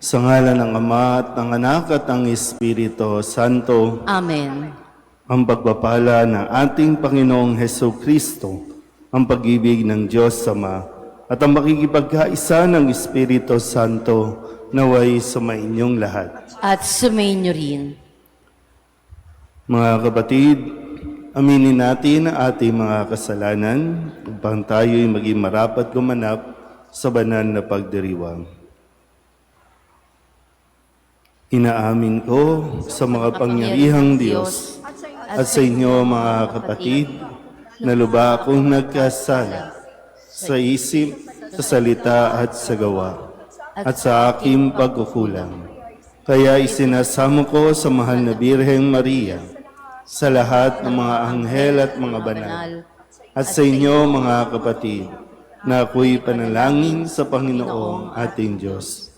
Sa ngalan ng Ama at ng Anak at ng Espiritu Santo, Amen. ang pagpapala ng ating Panginoong Heso Kristo, ang pag-ibig ng Diyos Ama, at ang makikipagkaisa ng Espiritu Santo naway sumainyong lahat. At sumainyo rin. Mga kapatid, aminin natin ang ating mga kasalanan upang tayo'y maging marapat gumanap sa banal na pagdiriwang. Inaamin ko sa mga pangyarihang Diyos at sa inyo mga kapatid na lubha akong nagkasala sa isip, sa salita at sa gawa at sa aking pagkukulang. Kaya isinasamo ko sa mahal na Birheng Maria, sa lahat ng mga anghel at mga banal, at sa inyo mga kapatid, na ako'y panalangin sa Panginoong ating Diyos.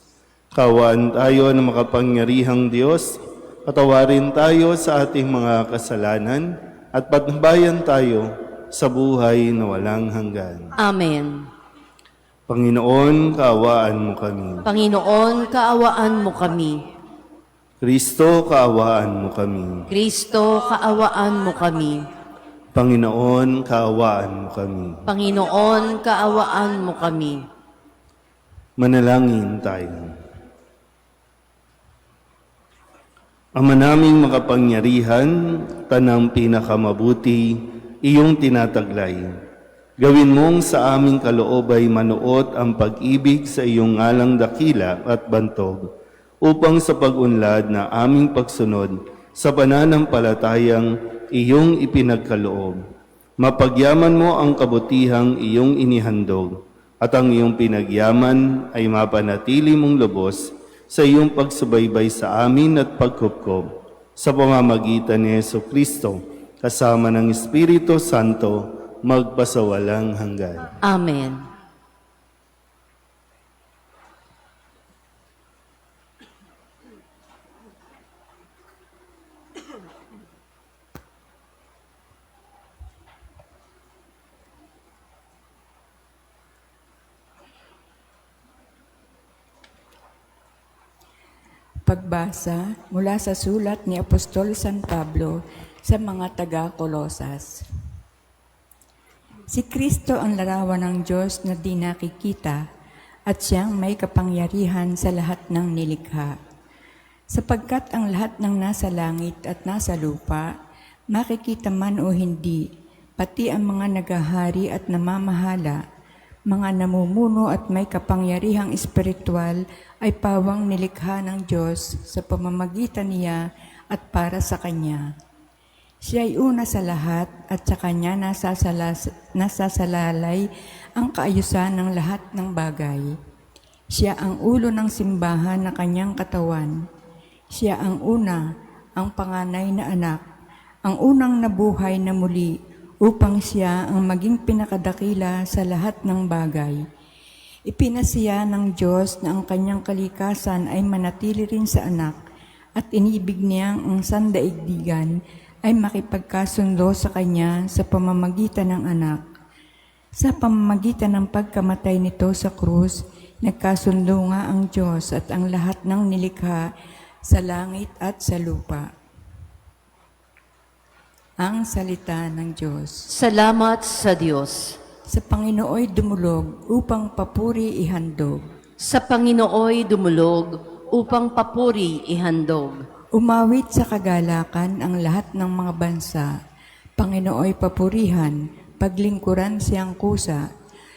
Kawaan tayo ng makapangyarihang Diyos, patawarin tayo sa ating mga kasalanan, at patnubayan tayo sa buhay na walang hanggan. Amen. Panginoon, kaawaan mo kami. Panginoon, kaawaan mo kami. Kristo, kaawaan mo kami. Kristo, kaawaan mo kami. Panginoon, kaawaan mo kami. Panginoon, kaawaan mo kami. Manalangin tayo. Ama naming makapangyarihan, tanang pinakamabuti, iyong tinataglay. Gawin mong sa aming kaloob ay manuot ang pag-ibig sa iyong ngalang dakila at bantog, upang sa pag-unlad na aming pagsunod sa pananampalatayang iyong ipinagkaloob, mapagyaman mo ang kabutihang iyong inihandog, at ang iyong pinagyaman ay mapanatili mong lubos sa iyong pagsubaybay sa amin at pagkupkob sa pamamagitan ni Jesucristo, kasama ng Espiritu Santo, magpasawalang hanggan. Amen. Pagbasa mula sa sulat ni Apostol San Pablo sa mga taga-Kolosas. Si Kristo ang larawan ng Diyos na di nakikita at siyang may kapangyarihan sa lahat ng nilikha. Sapagkat ang lahat ng nasa langit at nasa lupa, makikita man o hindi, pati ang mga nagahari at namamahala, mga namumuno at may kapangyarihang espiritual ay pawang nilikha ng Diyos sa pamamagitan niya at para sa Kanya. Siya ay una sa lahat at sa Kanya nasasalalay ang kaayusan ng lahat ng bagay. Siya ang ulo ng simbahan na Kanyang katawan. Siya ang una, ang panganay na anak, ang unang nabuhay na muli, upang siya ang maging pinakadakila sa lahat ng bagay. Ipinasiya ng Diyos na ang kanyang kalikasan ay manatili rin sa anak at inibig niyang ang sandaigdigan ay makipagkasundo sa kanya sa pamamagitan ng anak. Sa pamamagitan ng pagkamatay nito sa krus, nagkasundo nga ang Diyos at ang lahat ng nilikha sa langit at sa lupa. Ang salita ng Diyos. Salamat sa Diyos. Sa Panginooy dumulog upang papuri ihandog. Sa Panginooy dumulog upang papuri ihandog. Umawit sa kagalakan ang lahat ng mga bansa. Panginooy papurihan, paglingkuran siyang kusa.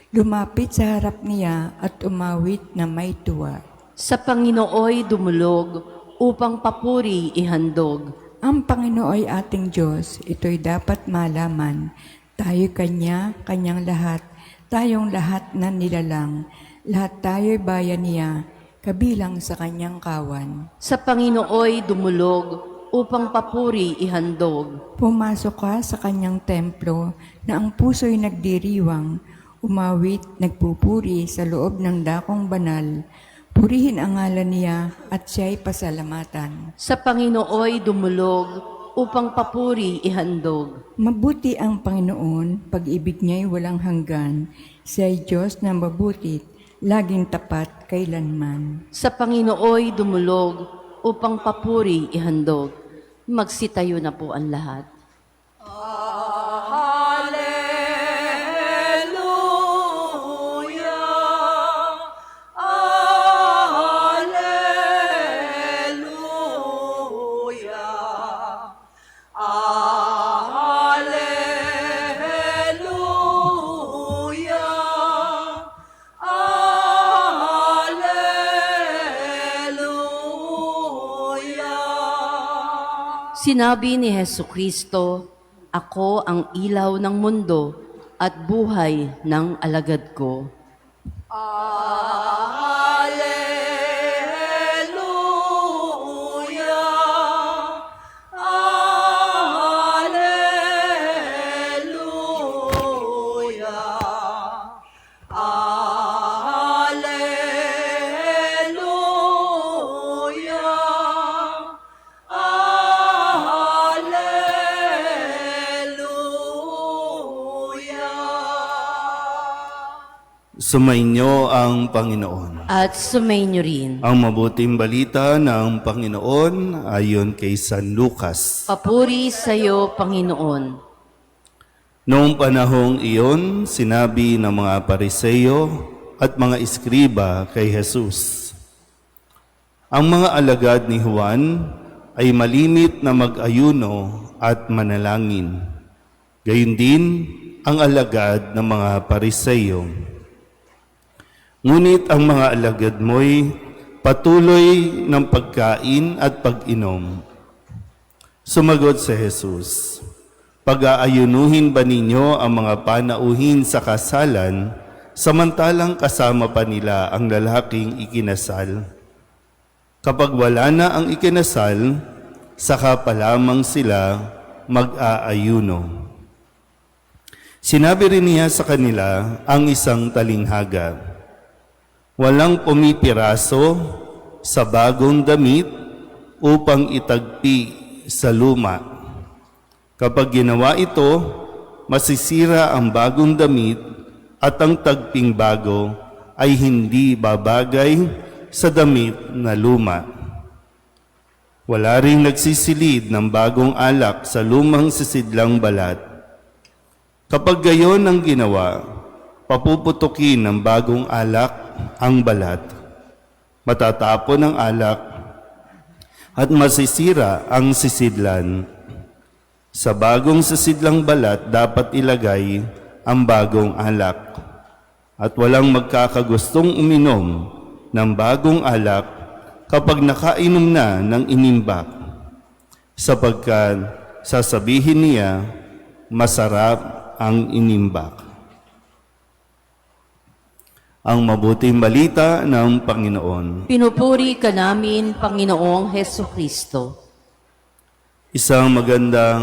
Lumapit sa harap niya at umawit na may tuwa. Sa Panginooy dumulog upang papuri ihandog. Ang Panginooy ating Diyos, ito'y dapat malaman. Tayo Kanya, Kanyang lahat, tayong lahat na nilalang. Lahat tayo'y bayan niya, kabilang sa Kanyang kawan. Sa Panginooy dumulog upang papuri ihandog. Pumasok ka sa Kanyang templo na ang puso'y nagdiriwang, umawit, nagpupuri sa loob ng dakong banal. Purihin ang ngalan niya at siya'y pasalamatan. Sa Panginooy dumulog upang papuri ihandog. Mabuti ang Panginoon, pag-ibig niya'y walang hanggan. Siya'y Diyos na mabuti, laging tapat kailanman. Sa Panginooy dumulog upang papuri ihandog. Magsitayo na po ang lahat. Sinabi ni Hesukristo, "Ako ang ilaw ng mundo at buhay ng alagad ko." Sumainyo ang Panginoon. At sumainyo rin. Ang mabuting balita ng Panginoon ayon kay San Lucas. Papuri sa iyo, Panginoon. Noong panahong iyon, sinabi ng mga Pariseo at mga Iskriba kay Jesus, "Ang mga alagad ni Juan ay malimit na mag-ayuno at manalangin. Gayon din ang alagad ng mga Pariseo. Ngunit ang mga alagad mo'y patuloy ng pagkain at pag-inom." Sumagot si Jesus, "Pag-aayunuhin ba ninyo ang mga panauhin sa kasalan, samantalang kasama pa nila ang lalaking ikinasal? Kapag wala na ang ikinasal, saka pa lamang sila mag-aayuno." Sinabi rin niya sa kanila ang isang talinghaga, "Walang pumipiraso sa bagong damit upang itagpi sa luma. Kapag ginawa ito, masisira ang bagong damit at ang tagping bago ay hindi babagay sa damit na luma. Wala ring nagsisilid ng bagong alak sa lumang sisidlang balat. Kapag gayon ang ginawa, papuputukin ng bagong alak ang balat. Matatapon ang alak at masisira ang sisidlan. Sa bagong sisidlang balat dapat ilagay ang bagong alak. At walang magkakagustong uminom ng bagong alak kapag nakainom na ng inimbak, sapagkat sasabihin niya, masarap ang inimbak." Ang mabuting balita ng Panginoon. Pinupuri ka namin, Panginoong Hesukristo. Isang magandang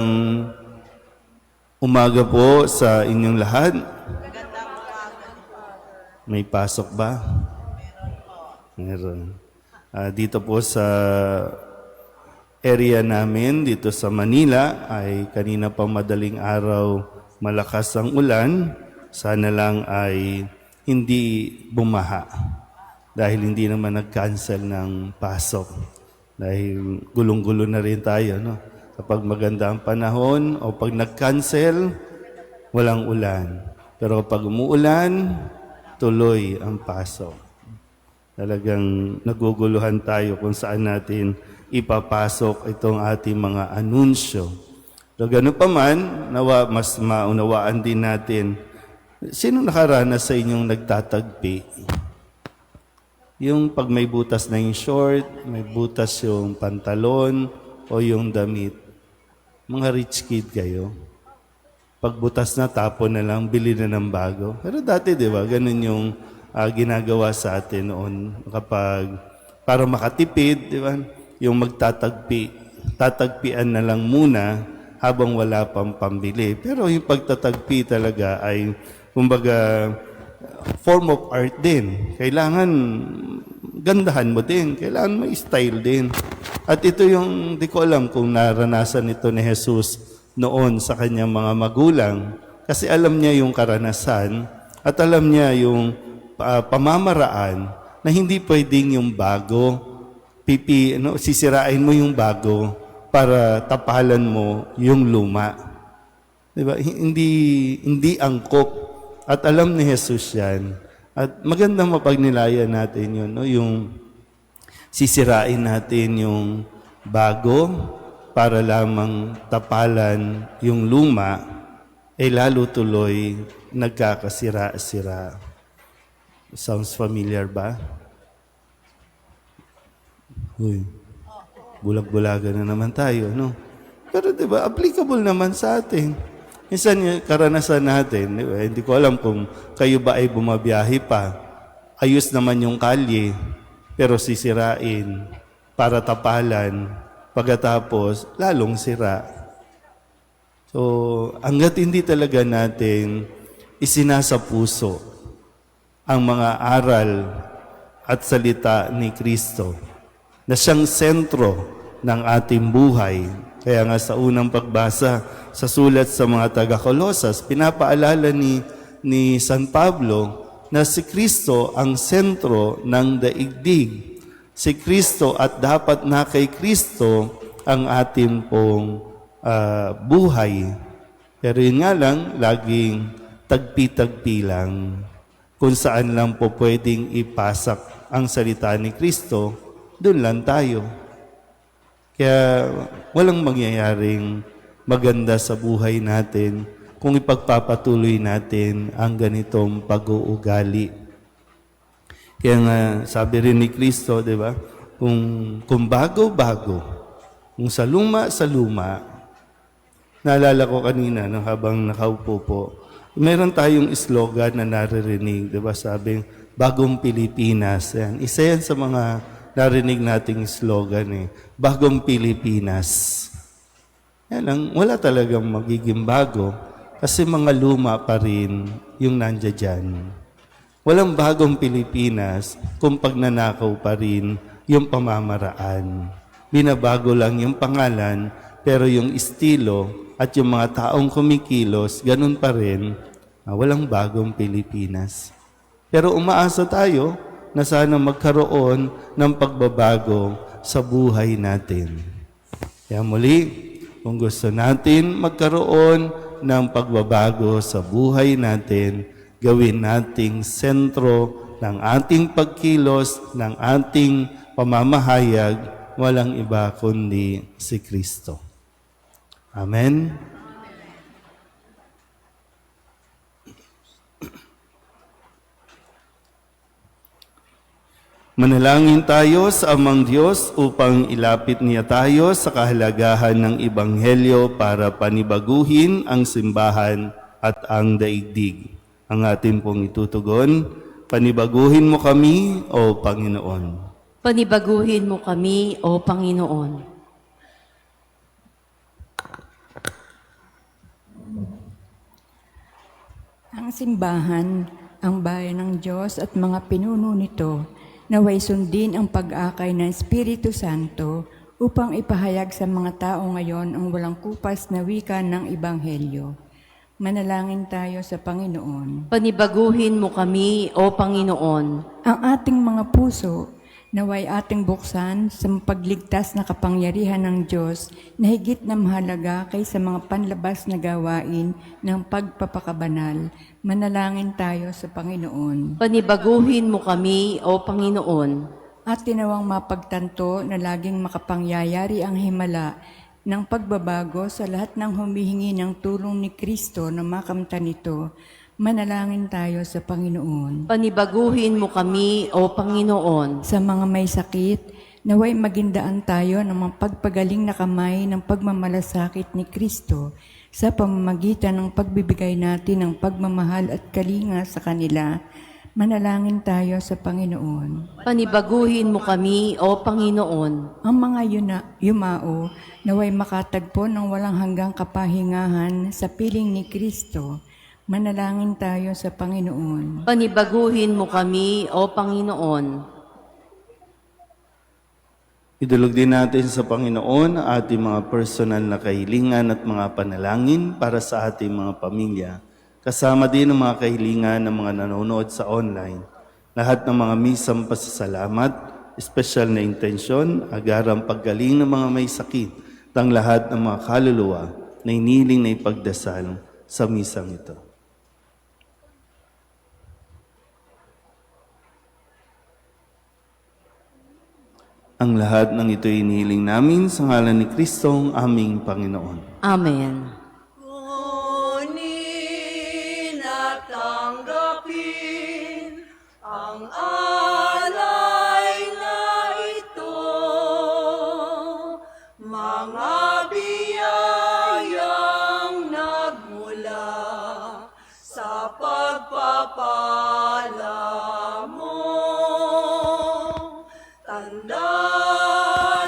umaga po sa inyong lahat. May pasok ba? Meron. Dito po sa area namin, dito sa Manila, ay kanina pa madaling araw malakas ang ulan. Sana lang ay hindi bumaha dahil hindi naman nag-cancel ng pasok. Dahil gulong-gulo na rin tayo, no? Kapag maganda ang panahon o pag nag-cancel, walang ulan. Pero kapag umuulan, tuloy ang pasok. Talagang naguguluhan tayo kung saan natin ipapasok itong ating mga anunsyo. So, gano'n pa man, mas maunawaan din natin. Sino nakaranas sa inyong nagtatagpi? Yung pag may butas na yung short, may butas yung pantalon o yung damit. Mga rich kid kayo. Pag butas na, tapon na lang, bili na ng bago. Pero dati, di ba, ganun yung ginagawa sa atin noon. Kapag, para makatipid, di ba, yung magtatagpi, tatagpian na lang muna habang wala pang pambili. Pero yung pagtatagpi talaga ay kumbaga, form of art din. Kailangan gandahan mo din. Kailangan may style din. At ito yung, di ko alam kung naranasan ito ni Jesus noon sa kanyang mga magulang. Kasi alam niya yung karanasan at alam niya yung pamamaraan na hindi pwedeng yung bago, sisirain mo yung bago para tapalan mo yung luma. Diba? Hindi angkop. At alam ni Jesus yan. At magandang mapagnilayan natin yun, no? Yung sisirain natin yung bago para lamang tapalan yung luma, lalo tuloy nagkakasira-sira. Sounds familiar ba? Uy, bulag-bulagan na naman tayo, no? Pero diba, applicable naman sa atin. Minsan yung karanasan natin, diba? Hindi ko alam kung kayo ba ay bumabiyahe pa. Ayos naman yung kalye, pero sisirain para tapalan. Pagkatapos, lalong sira. So, hanggat hindi talaga natin isinasa puso ang mga aral at salita ni Kristo na siyang sentro ng ating buhay. Kaya nga sa unang pagbasa sa sulat sa mga taga-Kolosas, pinapaalala ni San Pablo na si Kristo ang sentro ng daigdig. Si Kristo at dapat na kay Kristo ang ating pong buhay. Pero yun nga lang, laging tagpi-tagpi lang. Kung saan lang po pwedeng ipasak ang salita ni Kristo, doon lang tayo. Kaya walang mangyayaring maganda sa buhay natin kung ipagpapatuloy natin ang ganitong pag-uugali. Kaya nga sabi rin ni Kristo, di ba? Kung bago-bago, kung sa luma, naalala ko kanina no, habang nakaupo po, meron tayong slogan na naririnig, di ba? Sabing, Bagong Pilipinas. Yan. Isa yan sa mga narinig nating slogan Bagong Pilipinas. Yan lang, wala talagang magiging bago kasi mga luma pa rin yung nandiyan dyan. Walang bagong Pilipinas kung pagnanakaw pa rin yung pamamaraan. Binabago lang yung pangalan, pero yung estilo at yung mga taong kumikilos, ganun pa rin, walang bagong Pilipinas. Pero umaasa tayo na sana magkaroon ng pagbabago sa buhay natin. Kaya muli, kung gusto natin magkaroon ng pagbabago sa buhay natin, gawin nating sentro ng ating pagkilos, ng ating pamamahayag, walang iba kundi si Kristo. Amen? Manalangin tayo sa Amang Diyos upang ilapit niya tayo sa kahalagahan ng Ebanghelyo para panibaguhin ang simbahan at ang daigdig. Ang atin pong itutugon, panibaguhin mo kami, O Panginoon. Panibaguhin mo kami, O Panginoon. Ang simbahan, ang bayan ng Diyos at mga pinuno nito, naway sundin ang pag-akay ng Espiritu Santo upang ipahayag sa mga tao ngayon ang walang kupas na wika ng Ebanghelyo. Manalangin tayo sa Panginoon. Panibaguhin mo kami, O Panginoon. Ang ating mga puso, naway ating buksan sa pagligtas na kapangyarihan ng Diyos na higit na mahalaga kaysa mga panlabas na gawain ng pagpapakabanal. Manalangin tayo sa Panginoon. Panibaguhin mo kami, O Panginoon. At tinawang mapagtanto na laging makapangyayari ang himala ng pagbabago sa lahat ng humihingi ng tulong ni Kristo na makamtan nito. Manalangin tayo sa Panginoon. Panibaguhin mo kami, O Panginoon. Sa mga may sakit, naway magindaan tayo ng mga pagpagaling na kamay ng pagmamalasakit ni Kristo sa pamamagitan ng pagbibigay natin ng pagmamahal at kalinga sa kanila. Manalangin tayo sa Panginoon. Panibaguhin mo kami, O Panginoon. Ang mga yumao, naway makatagpo ng walang hanggang kapahingahan sa piling ni Kristo. Manalangin tayo sa Panginoon. Panibaguhin mo kami, O Panginoon. Idulog din natin sa Panginoon ang ating mga personal na kahilingan at mga panalangin para sa ating mga pamilya. Kasama din ang mga kahilingan ng mga nanonood sa online. lahat ng mga misang pasasalamat, espesyal na intensyon, agarang paggaling ng mga may sakit, at lahat ng mga kaluluwa na iniling na ipagdasal sa misang ito. Ang lahat ng ito iniling namin sa ngalan ni Kristong aming Panginoon. Amen. Kunin at tanggapin ang alay na ito, mga biyayang nagmula sa pagpapala mo. Tanda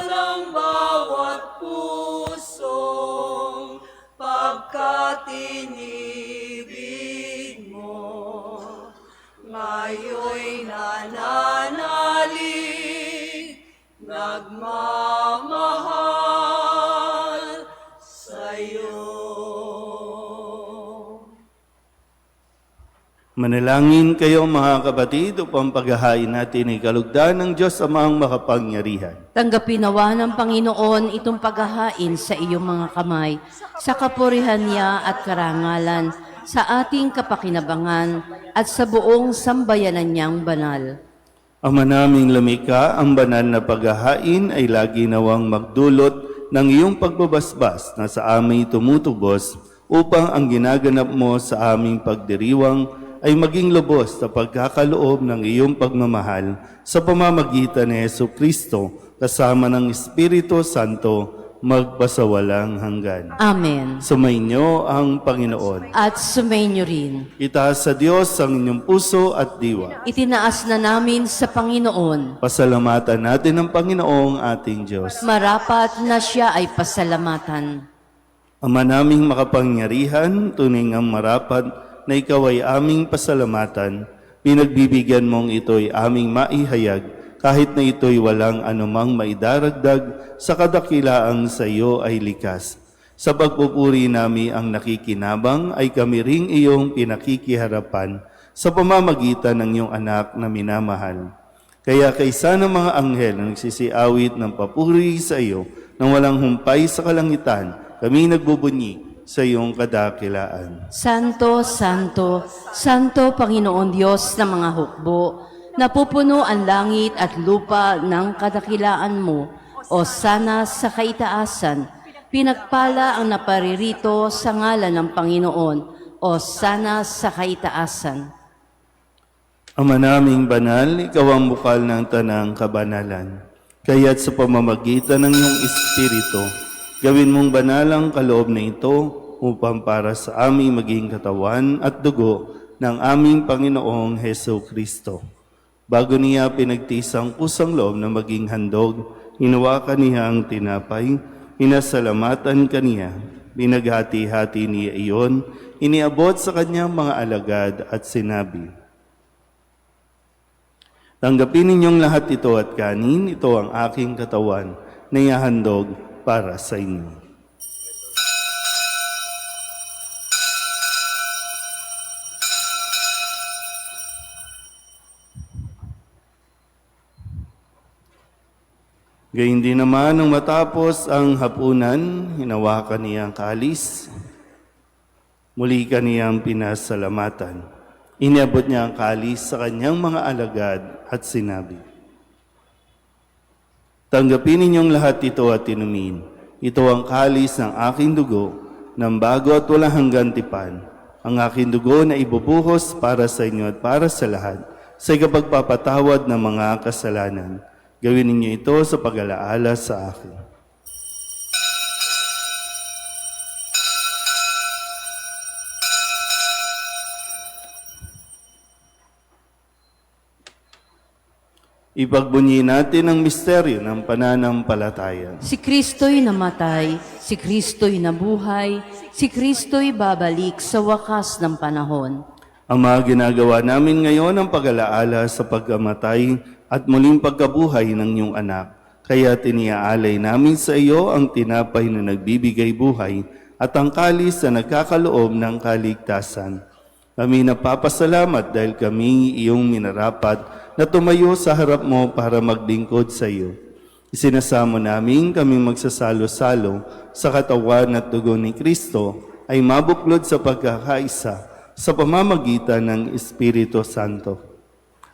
ng bawat pusong pagkatinibig mo, ngayon'y nananalig, nagmamahal sa'yo. Manalangin kayo mga kapatid upang paghahain natin ay kalugdan ng Diyos Amang makapangyarihan. Tanggapin nawa ng Panginoon itong paghahain sa iyong mga kamay, sa kapurihan niya at karangalan, sa ating kapakinabangan at sa buong sambayanan niyang banal. Ama naming lumikha, ang banal na paghahain ay lagi nawang magdulot ng iyong pagbabasbas na sa amin tumutubos upang ang ginaganap mo sa aming pagdiriwang ay maging lubos sa pagkakaloob ng iyong pagmamahal sa pamamagitan ni Jesucristo kasama ng Espiritu Santo magpasawalang hanggan. Amen. Sumainyo ang Panginoon. At sumainyo rin. Itaas sa Diyos ang inyong puso at diwa. Itinaas na namin sa Panginoon. Pasalamatan natin ang Panginoong ating Diyos. Marapat na siya ay pasalamatan. Ama naming makapangyarihan, tunay ngang marapat na ikaw ay aming pasalamatan, pinagbibigyan mong ito'y aming maihayag, kahit na ito'y walang anumang maidaragdag sa kadakilaang sa iyo ay likas. Sa pagpupuri nami ang nakikinabang ay kami ring iyong pinakikiharapan sa pamamagitan ng iyong anak na minamahal. Kaya kaysa ng mga anghel na nagsisiawit ng papuri sa iyo nang walang humpay sa kalangitan, kami nagbubunyi sa iyong kadakilaan. Santo, Santo, Santo Panginoon Diyos ng mga hukbo, napupuno ang langit at lupa ng kadakilaan mo, o sana sa kaitaasan, pinagpala ang naparirito sa ngalan ng Panginoon, o sana sa kaitaasan. Ama naming banal, ikaw ang bukal ng tanang kabanalan. Kaya't sa pamamagitan ng iyong Espiritu, gawin mong banal ang kaloob na ito upang para sa aming maging katawan at dugo ng aming Panginoong Heso Kristo. Bago niya pinagtisang kusang loob na maging handog, hinawakan niya ang tinapay, hinasalamatan kaniya, pinaghati-hati niya iyon, iniabot sa kanyang mga alagad at sinabi, "Tanggapin ninyong lahat ito at kanin, ito ang aking katawan na ihahandog para sa inyo." Gayun din naman nung matapos ang hapunan, hinawakan niya ang kalis, muli kaniyang pinasalamatan. Iniabot niya ang kalis sa kanyang mga alagad at sinabi, "Tanggapin ninyong lahat ito at inumin. Ito ang kalis ng aking dugo, ng bago at walang hanggang tipan. Ang aking dugo na ibubuhos para sa inyo at para sa lahat, sa ikapagpapatawad ng mga kasalanan. Gawin ninyo ito sa pag-alaala sa akin." Ipagbunyi natin ang misteryo ng pananampalataya. Si Kristo'y namatay, si Kristo'y nabuhay, si Kristo'y babalik sa wakas ng panahon. Ama, ginagawa namin ngayon ang pag-alaala sa pagkamatay at muling pagkabuhay ng iyong anak. Kaya tiniaalay namin sa iyo ang tinapay na nagbibigay buhay at ang kalis na nagkakaloob ng kaligtasan. Kami napapasalamat dahil kami iyong minarapat na tumayo sa harap mo para maglingkod sa iyo. Isinasamo namin kaming magsasalo-salo sa katawan at dugo ni Kristo ay mabuklod sa pagkakaisa sa pamamagitan ng Espiritu Santo.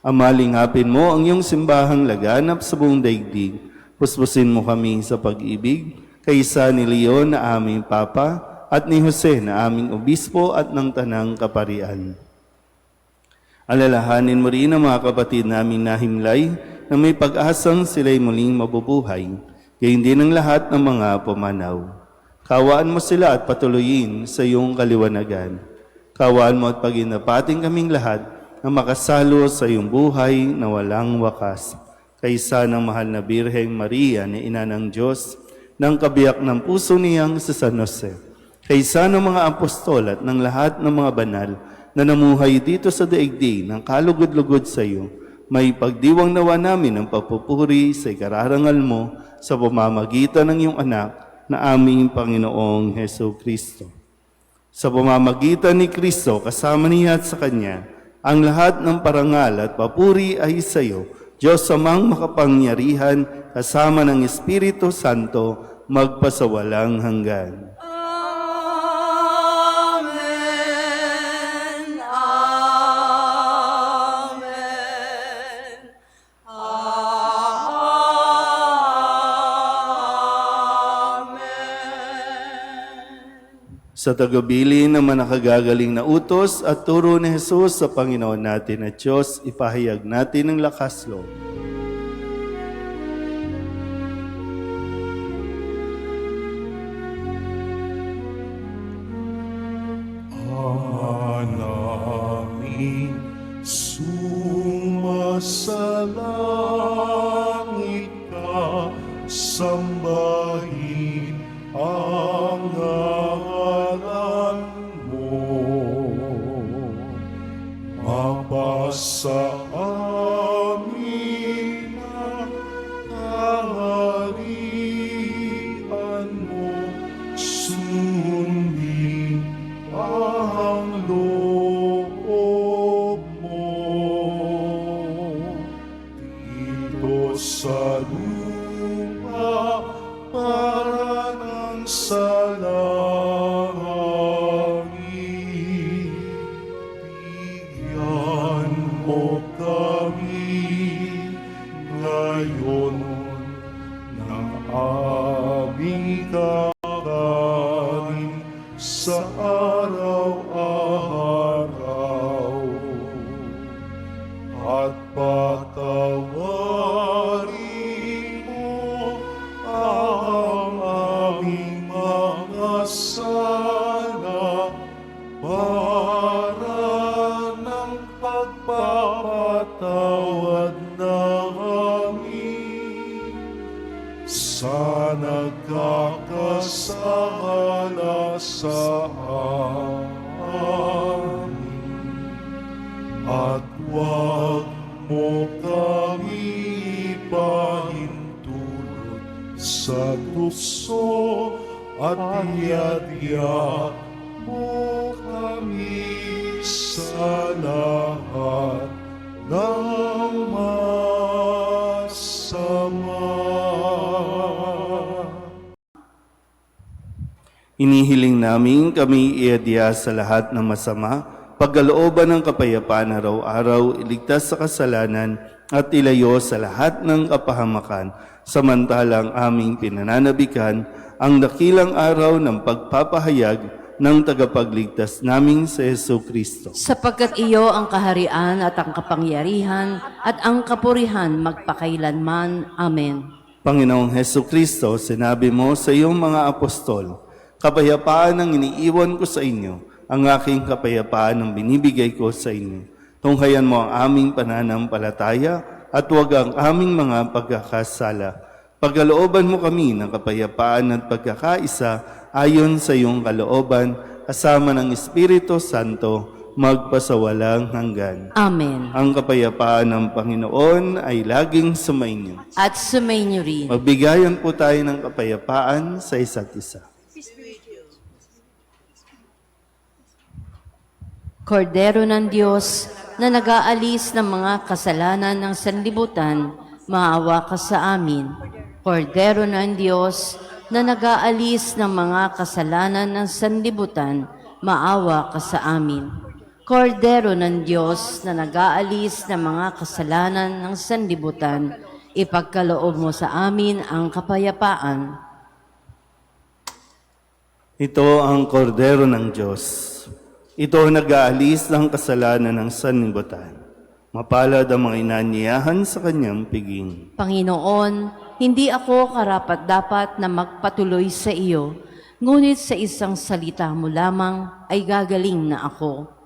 Ama, lingapin mo ang iyong simbahang laganap sa buong daigdig. Puspusin mo kami sa pag-ibig, kaysa ni Leon na aming Papa at ni Jose na aming Obispo at ng Tanang Kaparian. Alalahanin mo rin ang mga kapatid naming nahimlay na may pag-asang sila'y muling mabubuhay, gayon din ang lahat ng mga pumanaw. Kawaan mo sila at patuloyin sa iyong kaliwanagan. Kawaan mo at paginapating kaming lahat na makasalo sa iyong buhay na walang wakas. Kaysa ng mahal na Birheng Maria na Ina ng Diyos, ng kabiyak ng puso niyang si San Jose. Kaysa ng mga apostol at ng lahat ng mga banal na namuhay dito sa daigdig ng kalugod-lugod sa iyo, may pagdiwang nawa namin ang papupuri sa ikararangal mo sa pamamagitan ng iyong anak na aming Panginoong Heso Kristo. Sa pamamagitan ni Kristo, kasama niya at sa Kanya, ang lahat ng parangal at papuri ay sa iyo, Diyos amang makapangyarihan, kasama ng Espiritu Santo, magpasawalang hanggan. Amen. Amen. Amen. Sa tagabili ng manakagagaling na utos at turo ni Jesus sa Panginoon natin at Diyos, ipahayag natin ang lakas loob. Namin sumasalangit ka, sambahin ang ngalan mo. Mapasa amin ang kaharian mo, sundin ang loob mo dito sa lupa para ng sa langit. Bigyan mo kami ngayon ng aming kakain sa araw-araw, at patawarin mo ang aming mga sala para ng pagpapatawad namin sa nagkakasala sa amin, at huwag mo kami ipahintulot sa tukso, at iadya mo kami sa lahat ng masama. Inihiling namin kami iadya sa lahat ng masama, pagkalooban ng kapayapaan araw-araw, iligtas sa kasalanan at ilayo sa lahat ng kapahamakan, samantalang aming pinananabikan ang dakilang araw ng pagpapahayag ng tagapagligtas naming si Heso Kristo. Sapagkat iyo ang kaharian at ang kapangyarihan at ang kapurihan magpakailanman. Amen. Panginoong Heso Kristo, sinabi mo sa iyong mga apostol, kapayapaan ang iniiwan ko sa inyo, ang aking kapayapaan ang binibigay ko sa inyo. Tunghayan mo ang aming pananampalataya at huwag ang aming mga pagkakasala. Pagkalooban mo kami ng kapayapaan at pagkakaisa ayon sa iyong kalooban, kasama ng Espiritu Santo, magpasawalang hanggan. Amen. Ang kapayapaan ng Panginoon ay laging sumainyo. At sumainyo rin. Magbigayan po tayo ng kapayapaan sa isa't isa. Kordero ng Diyos na nag-aalis ng mga kasalanan ng sanlibutan, maawa ka sa amin. Kordero ng Diyos na nag-aalis ng mga kasalanan ng sanlibutan, maawa ka sa amin. Kordero ng Diyos na nag-aalis ng mga kasalanan ng sanlibutan, ipagkaloob mo sa amin ang kapayapaan. Ito ang kordero ng Diyos. Ito ang nag-aalis ng kasalanan ng sanlibutan. Mapalad ang mga inanyayahan sa kanyang piging. Panginoon, hindi ako karapat-dapat na magpatuloy sa iyo, ngunit sa isang salita mo lamang ay gagaling na ako.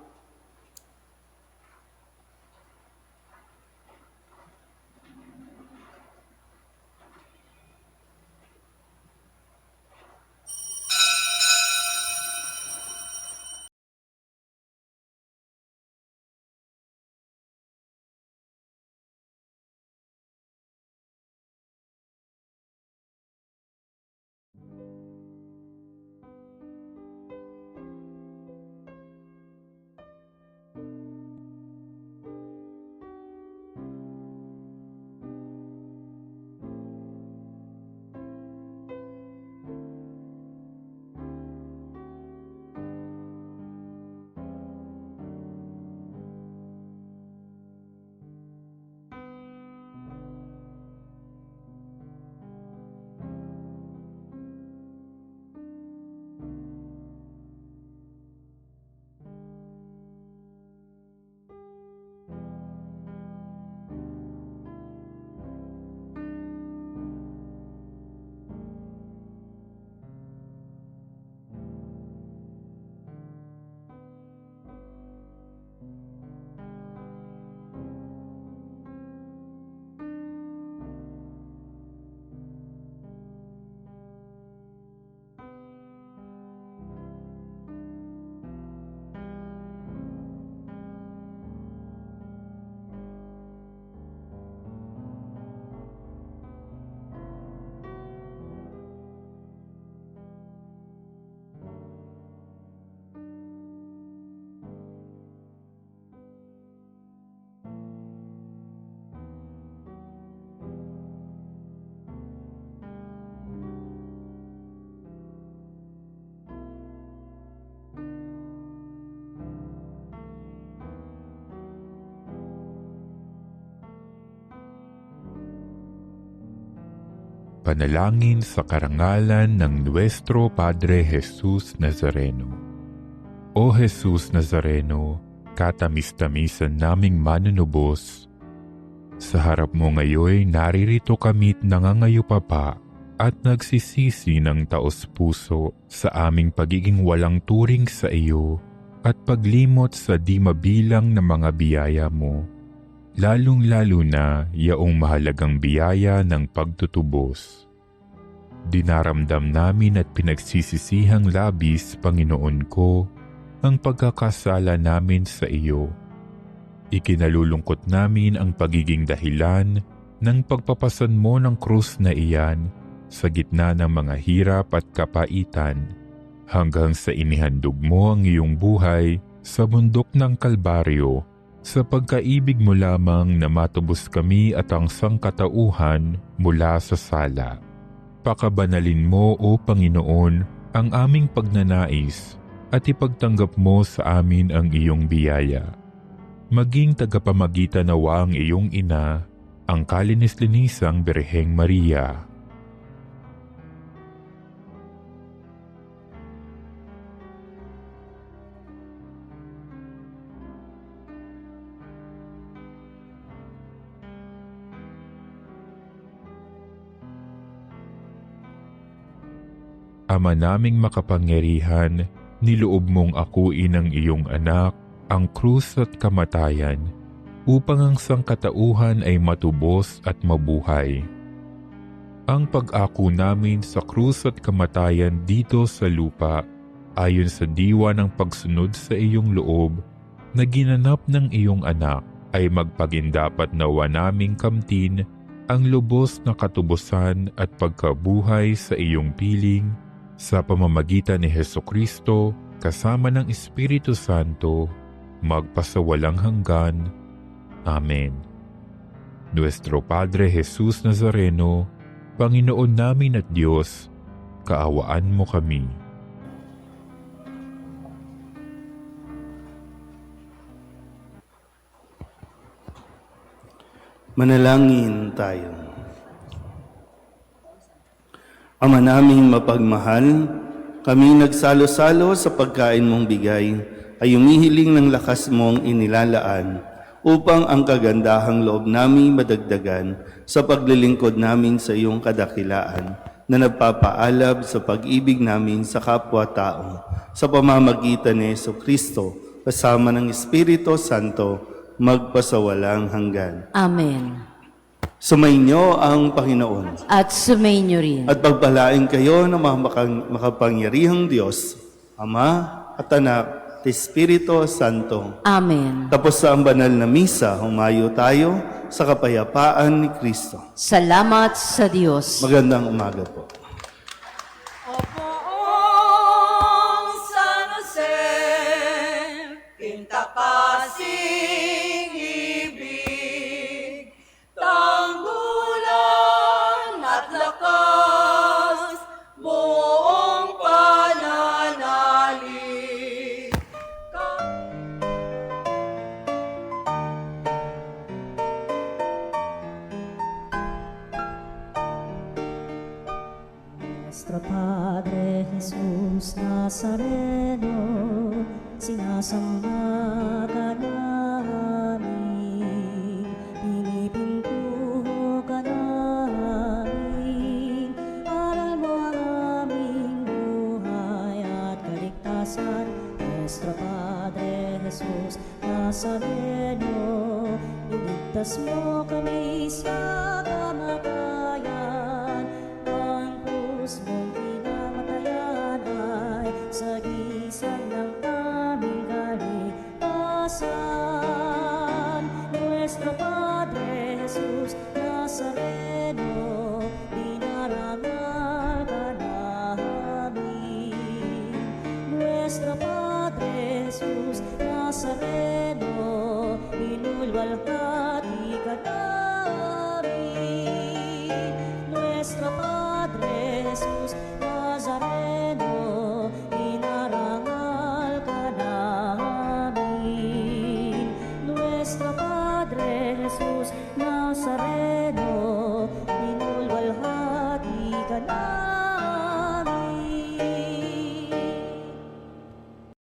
Panalangin sa karangalan ng Nuestro Padre Jesus Nazareno. O Jesus Nazareno, katamis-tamisan naming manunubos, sa harap mo ngayon naririto kami't nangangayupapa at nagsisisi ng taos-puso sa aming pagiging walang turing sa iyo at paglimot sa di mabilang na mga biyaya mo, lalong-lalo na yaong mahalagang biyaya ng pagtutubos. Dinaramdam namin at pinagsisisihang labis, Panginoon ko, ang pagkakasala namin sa iyo. Ikinalulungkot namin ang pagiging dahilan ng pagpapasan mo ng krus na iyan sa gitna ng mga hirap at kapaitan, hanggang sa inihandog mo ang iyong buhay sa bundok ng Kalbaryo, sa pagkaibig mo lamang na matubos kami at ang sangkatauhan mula sa sala. Pakabanalin mo, O Panginoon, ang aming pagnanais at ipagtanggap mo sa amin ang iyong biyaya. Maging tagapamagitan nawa ang iyong ina, ang kalinis-linisang Birheng Maria. Ama naming makapangyarihan, niloob mong akuin ang iyong anak, ang krus at kamatayan, upang ang sangkatauhan ay matubos at mabuhay. Ang pag-ako namin sa krus at kamatayan dito sa lupa, ayon sa diwa ng pagsunod sa iyong loob, na ginanap ng iyong anak, ay magpagindapat nawa naming kamtin ang lubos na katubusan at pagkabuhay sa iyong piling, sa pamamagitan ni Hesukristo kasama ng Espiritu Santo, magpasawalang hanggan. Amen. Nuestro Padre Jesus Nazareno, Panginoon namin at Diyos, kaawaan mo kami. Manalangin tayo. Ama naming mapagmahal, kami nagsalo-salo sa pagkain mong bigay ay humihiling ng lakas mong inilalaan upang ang kagandahang loob namin madagdagan sa paglilingkod namin sa iyong kadakilaan na nagpapaalab sa pag-ibig namin sa kapwa-tao sa pamamagitan ni Jesucristo kasama ng Espiritu Santo magpasawalang hanggan. Amen. Sumainyo ang Panginoon At sumainyo rin. at pagpalain kayo ng makapangyarihang Diyos, Ama at Anak at Espiritu Santo. Amen. Tapos sa ang banal na misa, humayo tayo sa kapayapaan ni Kristo. Salamat sa Diyos. Magandang umaga po. Opoong San Jose, pintakasing ibig, tanggulan at lakas, buong pananalig. Nuestro Padre Jesús Nazareno, sinasamba ka namin, pinipintuho ka namin, aral mo ang aming buhay at kaligtasan. Nuestro Padre Jesús Nazareno, iligtas mo kami sa kamatayan, ang krus mong pinamatayan ay sagisag ng aming kaligtasan. Nuestro Padre Jesus Nazareno, dinarangal ka namin. Nuestro Padre Jesus Nazareno, inulwal ka